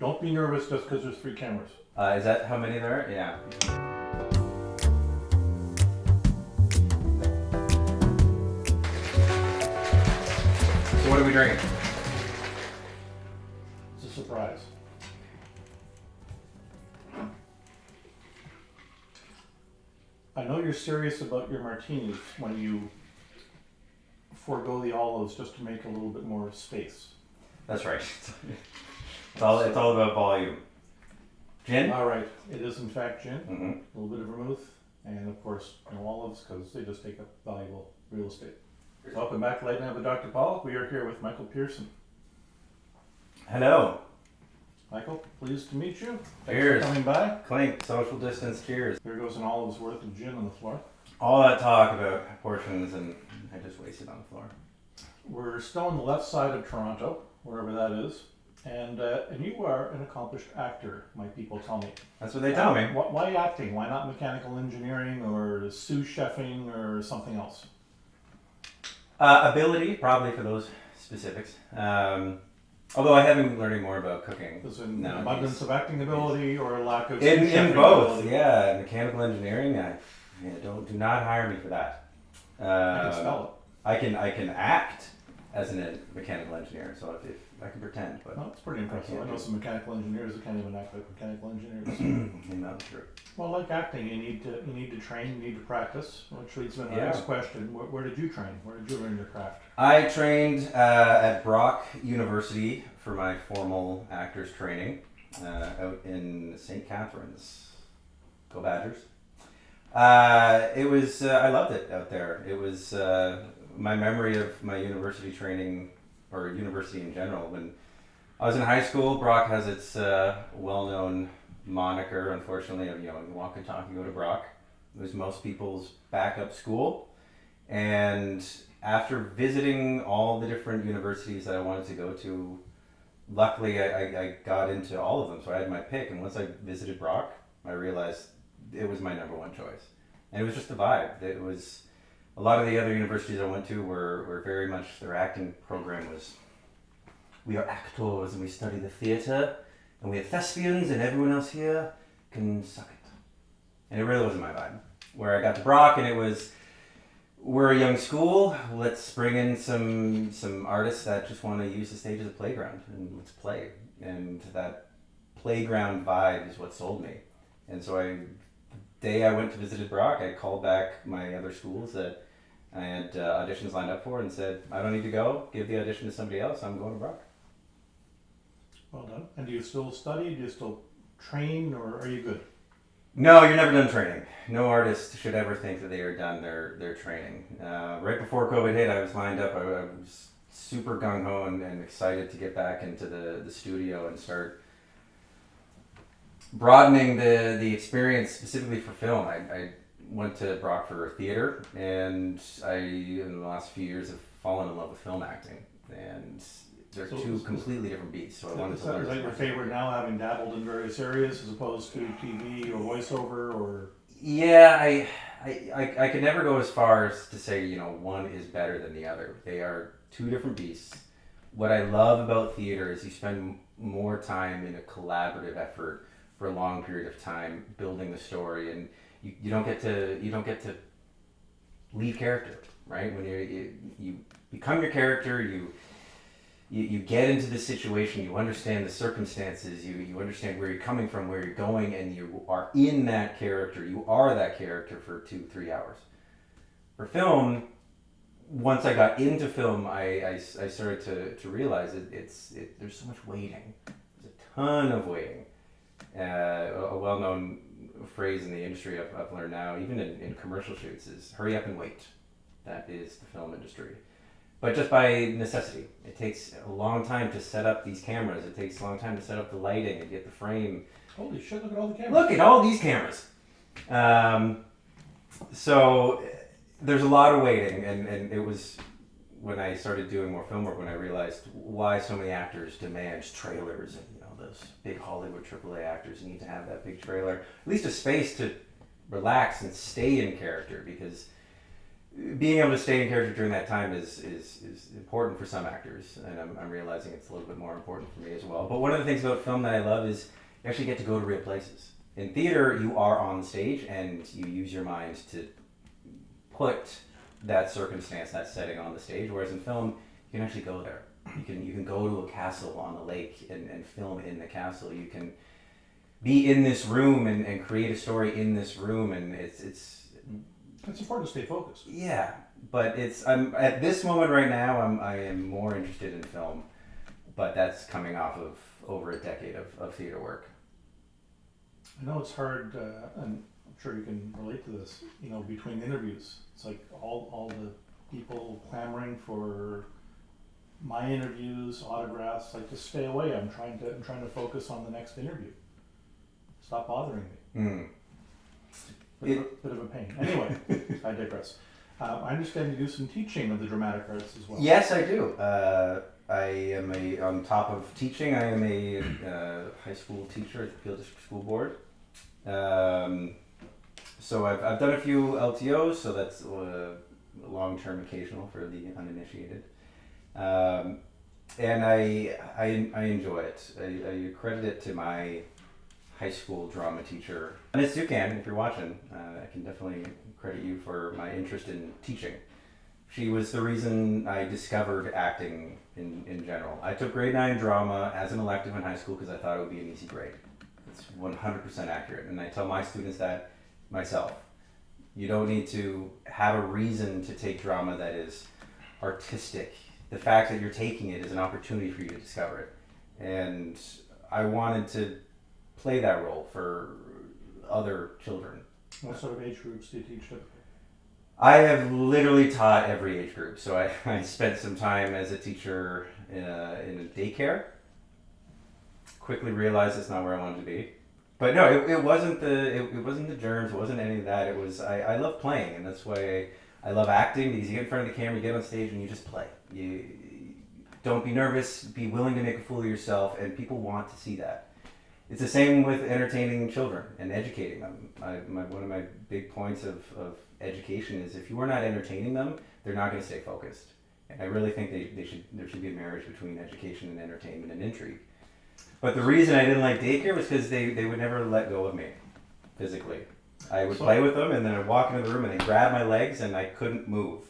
Don't be nervous just because there's 3 cameras. Is that how many there are? Yeah. So what are we drinking? It's a surprise. I know you're serious about your martinis when you forego the olives just to make a little bit more space. That's right. It's all about volume. Gin? All right, it is in fact gin, Mm-hmm. a little bit of vermouth, and of course no olives because they just take up valuable real estate. Welcome back to Light Night with Dr. Paul. We are here with Michael Pearson. Hello. Michael, pleased to meet you. Thanks Cheers. for coming by. Clink. Social distance. Cheers. There goes an olive's worth of gin on the floor. All that talk about portions and I just wasted on the floor. We're still on the left side of Toronto, wherever that is, and you are an accomplished actor, my people tell me. That's what they tell me. Why acting? Why not mechanical engineering or sous chefing or something else? Ability, probably for those specifics. Although I have been learning more about cooking. Is it an nowadays. abundance of acting ability or a lack of In chefing both, ability? yeah. Mechanical engineering, do not hire me for that. I can spell I can act as a mechanical engineer, so if I can pretend, but it. No, it's pretty impressive. I know some mechanical engineers that can't even act like mechanical engineers. not true. Well, like acting, you need to train, you need to practice, which leads me to the Yeah. next question. Where did you train? Where did you learn your craft? I trained at Brock University for my formal actors training out in St. Catharines. Go Badgers. It was I loved it out there. It was my memory of my university training, or university in general. When I was in high school, Brock has its well-known moniker, unfortunately, of, you walk and talk, you go to Brock. It was most people's backup school. And after visiting all the different universities that I wanted to go to, luckily I got into all of them, so I had my pick. And once I visited Brock, I realized it was my number one choice. And it was just the vibe. It was, a lot of the other universities I went to were very much, their acting program was, we are actors and we study the theatre and we are thespians and everyone else here can suck it. And it really wasn't my vibe. Where I got to Brock and it was, we're a young school, let's bring in some artists that just want to use the stage as a playground and let's play. And that playground vibe is what sold me. And so the day I went to visit Brock, I called back my other schools that I had auditions lined up for and said, I don't need to go, give the audition to somebody else, I'm going to Brock. Well done. And do you still study? Do you still train, or are you good? No, you're never done training. No artist should ever think that they are done their training. Right before COVID hit, I was lined up. I was super gung-ho and excited to get back into the studio and start broadening the experience specifically for film. I went to Brock for theater, and in the last few years, have fallen in love with film acting. And they're two completely different beats, so I wanted to learn. Is that your favorite now, having dabbled in various areas as opposed to TV or voiceover or? Yeah, I could never go as far as to say, one is better than the other. They are two different beasts. What I love about theater is you spend more time in a collaborative effort for a long period of time building the story, and you don't get to leave character, right? When you become your character, you get into the situation, you understand the circumstances, you understand where you're coming from, where you're going, and you are in that character. You are that character for 2-3 hours. For film, once I got into film, I started to realize there's so much waiting. There's a ton of waiting. A well-known phrase in the industry I've learned now, even in commercial shoots, is hurry up and wait. That is the film industry. But just by necessity. It takes a long time to set up these cameras. It takes a long time to set up the lighting and get the frame. Holy shit, look at all the cameras. Look at all these cameras. So there's a lot of waiting, and it was when I started doing more film work when I realized why so many actors demand trailers, and those big Hollywood AAA actors need to have that big trailer, at least a space to relax and stay in character, because being able to stay in character during that time is important for some actors, and I'm realizing it's a little bit more important for me as well. But one of the things about film that I love is you actually get to go to real places. In theater, you are on the stage and you use your mind to put that circumstance, that setting on the stage, whereas in film, you can actually go there. You can go to a castle on the lake and film in the castle. You can be in this room and create a story in this room, and it's important to stay focused. Yeah, but I'm at this moment right now. I am more interested in film, but that's coming off of over a decade of theater work. I know it's hard, and I'm sure you can relate to this. Between interviews, it's like all the people clamoring for my interviews, autographs. Like, just stay away. I'm trying to focus on the next interview. Stop bothering me. Bit of a pain. Anyway, I digress. I understand you do some teaching of the dramatic arts as well. Yes, I do. I am on top of teaching, I am a high school teacher at the Peel District School Board. So I've done a few LTOs, so that's long-term occasional for the uninitiated. And I enjoy it. I credit it to my high school drama teacher. And it's Sukan, if you're watching, I can definitely credit you for my interest in teaching. She was the reason I discovered acting in general. I took grade 9 drama as an elective in high school because I thought it would be an easy grade. It's 100% accurate, and I tell my students that myself. You don't need to have a reason to take drama that is artistic. The fact that you're taking it is an opportunity for you to discover it. And I wanted to play that role for other children. What sort of age groups do you teach typically? I have literally taught every age group. So I spent some time as a teacher in a daycare. Quickly realized it's not where I wanted to be. But no, it wasn't the germs, it wasn't any of that. It was I love playing, and that's why I love acting, because you get in front of the camera, you get on stage, and you just play. You don't be nervous, be willing to make a fool of yourself, and people want to see that. It's the same with entertaining children and educating them. One of my big points of education is if you are not entertaining them, they're not going to stay focused. And I really think there should be a marriage between education and entertainment and intrigue. But the reason I didn't like daycare was because they would never let go of me physically. I would play with them, and then I'd walk into the room, and they'd grab my legs, and I couldn't move.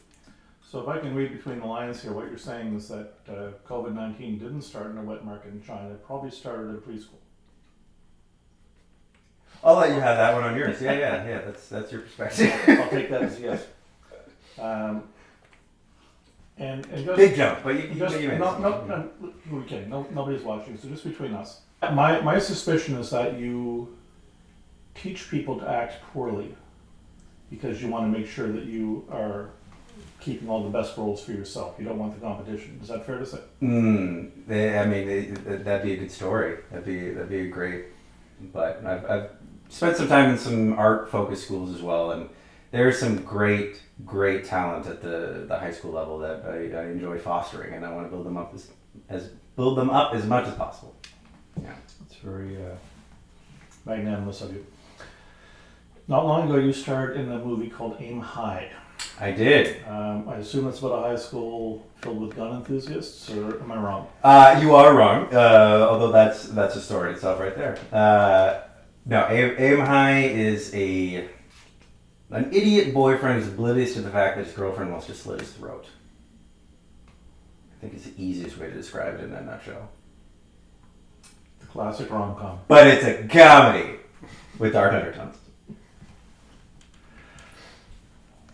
So if I can read between the lines here, what you're saying is that COVID-19 didn't start in a wet market in China. It probably started at preschool. I'll let you have that one on yours. Yeah. That's your perspective. I'll take that as a yes. And just, big jump, but you who are we kidding? Nobody's watching, so just between us. My suspicion is that you teach people to act poorly because you want to make sure that you are keeping all the best roles for yourself. You don't want the competition. Is that fair to say? That'd be a good story. That'd be a great. But I've spent some time in some art-focused schools as well, and there's some great talent at the high school level that I enjoy fostering, and I want to build them up as much as possible. Yeah, it's very magnanimous of you. Not long ago, you starred in a movie called Aim High. I did. I assume that's about a high school filled with gun enthusiasts, or am I wrong? You are wrong. Although that's a story itself right there. No, Aim High is an idiot boyfriend who's oblivious to the fact that his girlfriend wants to slit his throat. I think it's the easiest way to describe it in a nutshell. The classic rom-com. But it's a comedy with dark undertones.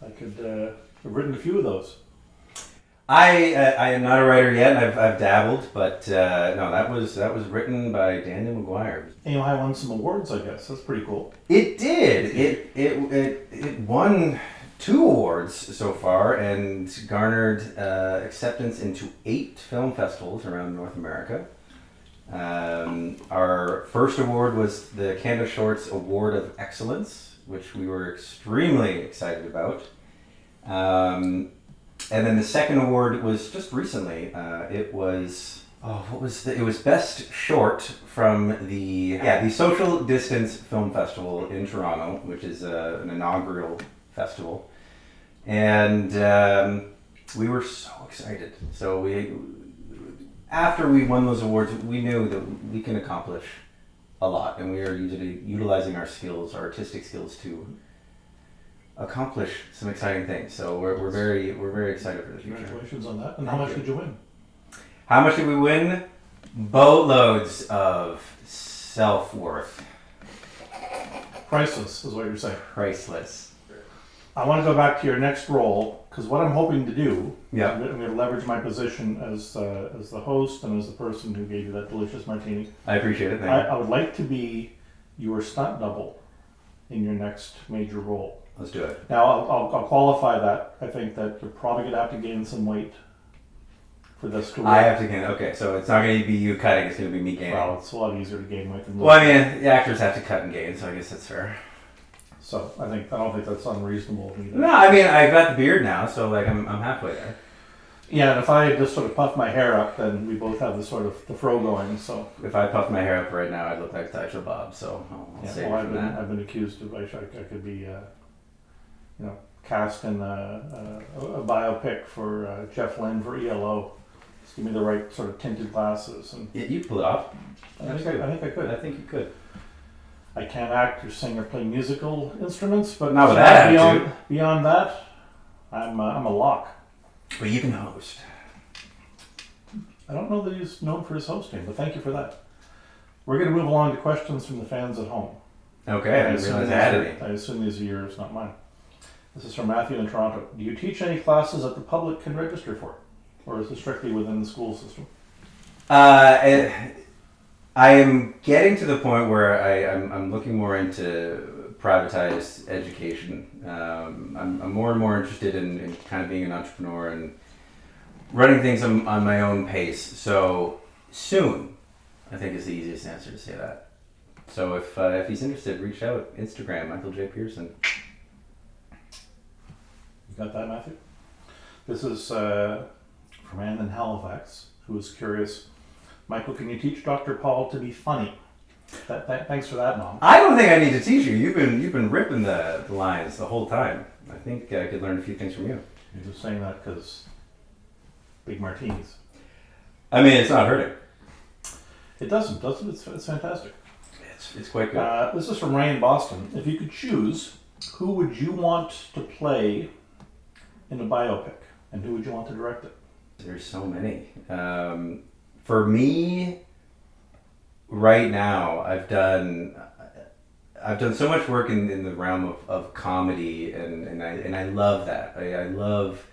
I could have written a few of those. I am not a writer yet. I've dabbled, but no, that was written by Daniel McGuire. Aim High won some awards, I guess. That's pretty cool. It did. It won 2 awards so far and garnered acceptance into 8 film festivals around North America. Our first award was the Canada Shorts Award of Excellence, which we were extremely excited about. And then the second award was just recently. It was Best Short from the Social Distance Film Festival in Toronto, which is an inaugural festival. And we were so excited. So after we won those awards, we knew that we can accomplish a lot, and we are utilizing our skills, our artistic skills, to accomplish some exciting things. So we're very excited for the future. Congratulations on that. And how much did you win? How much did we win? Boatloads of self-worth. Priceless is what you're saying. Priceless. I want to go back to your next role, because what I'm hoping to do, Yeah. I'm going to leverage my position as the host and as the person who gave you that delicious martini. I appreciate it. Thank you. I would like to be your stunt double in your next major role. Let's do it. Now, I'll qualify that. I think that you're probably going to have to gain some weight for this to work. I have to gain. Okay, so it's not going to be you cutting. It's going to be me gaining. Well, it's a lot easier to gain weight than Well, I mean, the actors have to cut and gain, so I guess that's fair. So I don't think that's unreasonable either. No, I mean, I've got the beard now, so like I'm halfway there. Yeah, and if I just sort of puff my hair up, then we both have the sort of the fro going. So If I puffed my hair up right now, I'd look like Taisha Bob. So I'll save well, it from that. I've been accused of I could be, cast in a biopic for Jeff Lynne for ELO. Just give me the right sort of tinted glasses, and Yeah, you pull it off. I think I could. I think you could. I can't act or sing or play musical instruments, but Not with that beyond that, I'm a lock. But you can host. I don't know that he's known for his hosting, but thank you for that. We're going to move along to questions from the fans at home. Okay, I didn't realize I had any. I assume these are yours, not mine. This is from Matthew in Toronto. Do you teach any classes that the public can register for? Or is this strictly within the school system? I am getting to the point where I'm looking more into privatized education. I'm more and more interested in kind of being an entrepreneur and running things on my own pace. So soon, I think is the easiest answer to say that. So if he's interested, reach out. Instagram, Michael J. Pearson. You got that, Matthew? This is from Anne in Halifax, who is curious. Michael, can you teach Dr. Paul to be funny? Thanks for that, Mom. I don't think I need to teach you. You've been ripping the lines the whole time. I think I could learn a few things from you. You're just saying that because big martinis. I mean, it's not hurting. It doesn't. It's fantastic. It's quite good. This is from Ray in Boston. If you could choose, who would you want to play in a biopic, and who would you want to direct it? There's so many. For me, right now, I've done so much work in the realm of comedy, and I love that. I love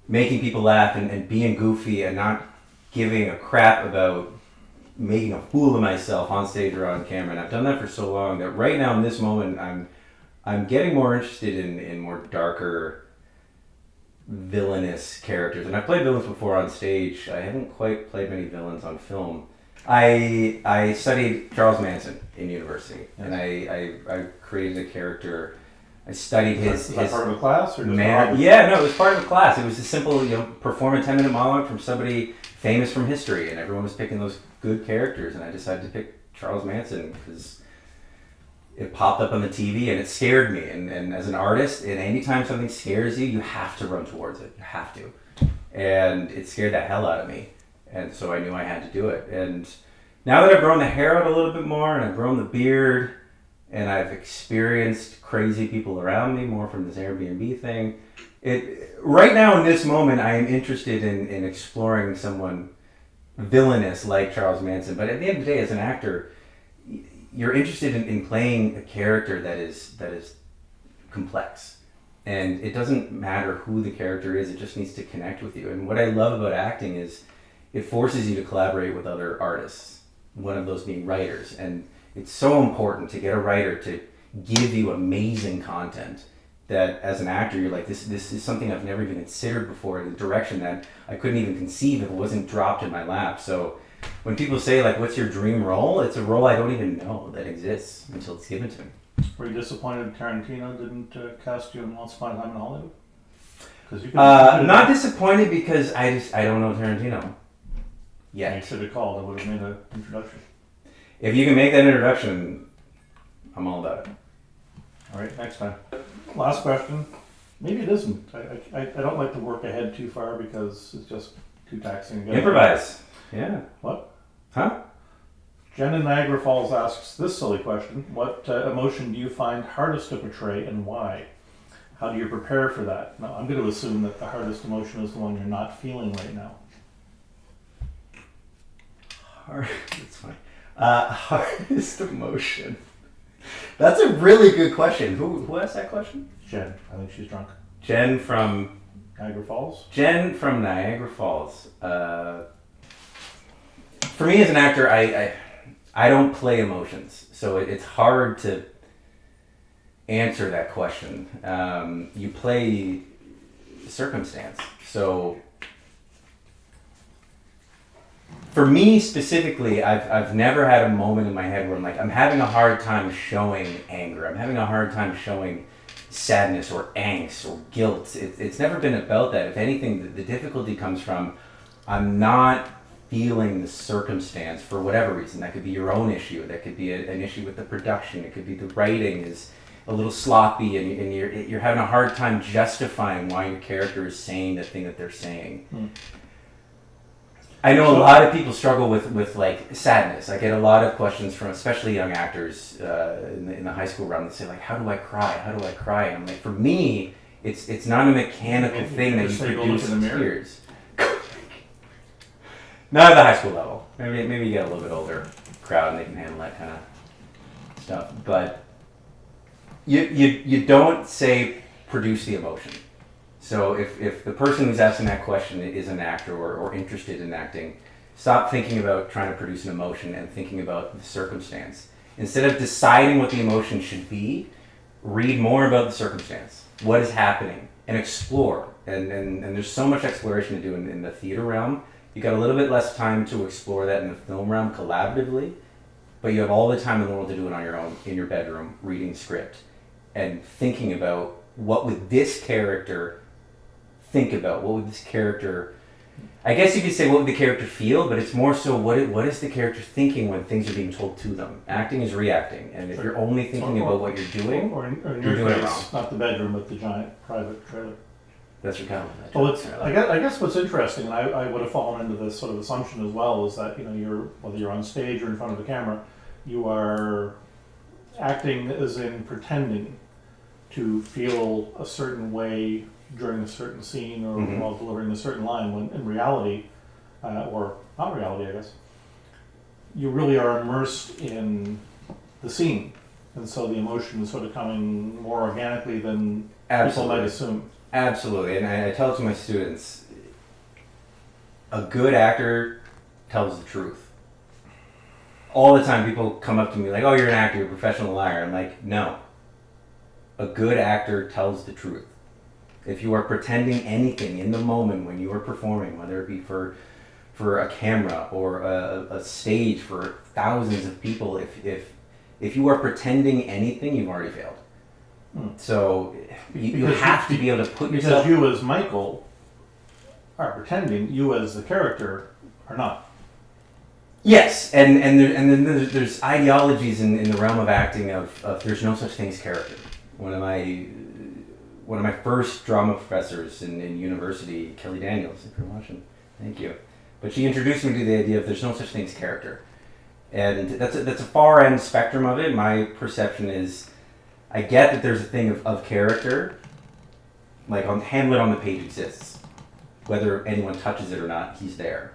making people laugh and being goofy and not giving a crap about making a fool of myself on stage or on camera. And I've done that for so long that right now in this moment, I'm getting more interested in more darker, villainous characters. And I've played villains before on stage. I haven't quite played many villains on film. I studied Charles Manson in university, and I created a character. I studied his. Is that part of a class or just Yeah, no, it was part of a class. It was a simple, perform a 10-minute monologue from somebody famous from history, and everyone was picking those good characters, and I decided to pick Charles Manson because it popped up on the TV and it scared me. And as an artist, and anytime something scares you, you have to run towards it. You have to. And it scared the hell out of me. And so I knew I had to do it. And now that I've grown the hair out a little bit more, and I've grown the beard, and I've experienced crazy people around me more from this Airbnb thing, right now in this moment, I am interested in exploring someone villainous like Charles Manson. But at the end of the day, as an actor, you're interested in playing a character that is complex. And it doesn't matter who the character is, it just needs to connect with you. And what I love about acting is it forces you to collaborate with other artists, one of those being writers. And it's so important to get a writer to give you amazing content that as an actor, you're like, this is something I've never even considered before, in a direction that I couldn't even conceive if it wasn't dropped in my lap. So when people say, like, what's your dream role? It's a role I don't even know that exists until it's given to me. Were you disappointed Tarantino didn't cast you in Once Upon a Time in Hollywood? Not disappointed because I don't know Tarantino yet. You should have called. I would have made an introduction. If you can make that introduction, I'm all about it. All right, next time. Last question. Maybe it isn't. I don't like to work ahead too far because it's just too taxing. Improvise. Yeah. What? Huh? Jen in Niagara Falls asks this silly question. What emotion do you find hardest to portray and why? How do you prepare for that? Now, I'm going to assume that the hardest emotion is the one you're not feeling right now. That's funny. Hardest emotion. That's a really good question. Who asked that question? Jen. I think she's drunk. Jen from Niagara Falls? Jen from Niagara Falls. For me as an actor, I don't play emotions, so it's hard to answer that question. You play circumstance. So for me specifically, I've never had a moment in my head where I'm like, I'm having a hard time showing anger. I'm having a hard time showing sadness or angst or guilt. It's never been about that. If anything, the difficulty comes from I'm not feeling the circumstance for whatever reason. That could be your own issue. That could be an issue with the production. It could be the writing is a little sloppy and you're having a hard time justifying why your character is saying the thing that they're saying. I know a lot of people struggle with like sadness. I get a lot of questions from especially young actors in the high school realm that say like, how do I cry? How do I cry? And I'm like, for me, it's not a mechanical thing that you produce in tears. Not at the high school level. Maybe you get a little bit older crowd and they can handle that kind of stuff. But you don't say produce the emotion. So if the person who's asking that question is an actor or interested in acting, stop thinking about trying to produce an emotion and thinking about the circumstance. Instead of deciding what the emotion should be, read more about the circumstance. What is happening? And explore. And there's so much exploration to do in the theater realm. You got a little bit less time to explore that in the film realm collaboratively, but you have all the time in the world to do it on your own, in your bedroom, reading script, and thinking about what would this character think about? What would this character... I guess you could say what would the character feel, but it's more so what is the character thinking when things are being told to them? Acting is reacting, and if you're only thinking about what you're doing, or in you're your doing it case, wrong. not the bedroom, but the giant private trailer. That's your kind of... Well, I guess what's interesting, and I would have fallen into this sort of assumption as well, is that whether you're on stage or in front of a camera, you are acting as in pretending to feel a certain way during a certain scene or while delivering a certain line, when in reality, or not reality, I guess, you really are immersed in the scene, and so the emotion is sort of coming more organically than people might assume. Absolutely, and I tell it to my students, a good actor tells the truth. All the time people come up to me like, oh, you're an actor, you're a professional liar. I'm like, no. A good actor tells the truth. If you are pretending anything in the moment when you are performing, whether it be for a camera or a stage for thousands of people, if you are pretending anything, you've already failed. So you have to be able to put yourself... Because you as Michael are pretending, you as the character are not. Yes, and then there's ideologies in the realm of acting of there's no such thing as character. One of my first drama professors in university, Kelly Daniels, if you're watching, thank you. But she introduced me to the idea of there's no such thing as character. And that's a far end spectrum of it. My perception is, I get that there's a thing of character, like Hamlet on the page exists. Whether anyone touches it or not, he's there.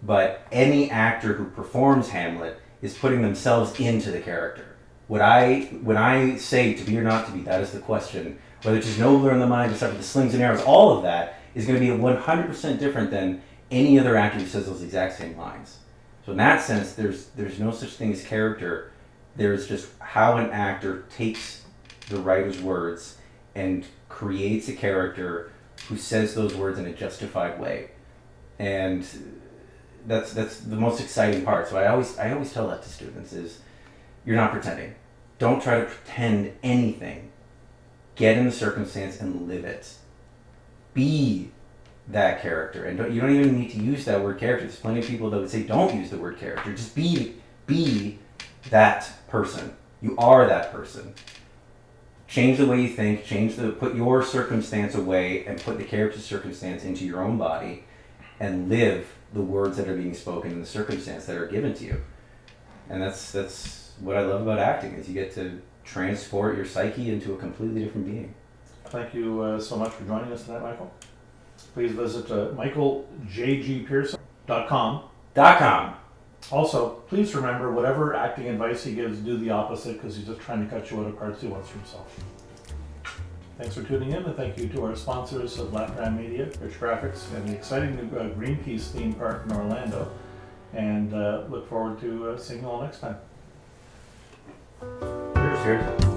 But any actor who performs Hamlet is putting themselves into the character. When I say to be or not to be, that is the question. Whether it's just nobler in the mind, to suffer the slings and arrows, all of that is going to be 100% different than any other actor who says those exact same lines. So in that sense, there's no such thing as character. There's just how an actor takes the writer's words and creates a character who says those words in a justified way. And that's the most exciting part. So I always tell that to students is, you're not pretending. Don't try to pretend anything. Get in the circumstance and live it. Be that character. And you don't even need to use that word character. There's plenty of people that would say don't use the word character. Just be that person. You are that person. change the way you think, put your circumstance away and put the character's circumstance into your own body and live the words that are being spoken in the circumstance that are given to you. And that's what I love about acting, is you get to transport your psyche into a completely different being. Thank you so much for joining us tonight, Michael. Please visit michaeljgpearson.com. Also, please remember, whatever acting advice he gives, do the opposite, because he's just trying to cut you out of parts he wants for himself. Thanks for tuning in, and thank you to our sponsors of Lapland Media, Rich Graphics, and the exciting new Greenpeace theme park in Orlando. And look forward to seeing you all next time. Cheers.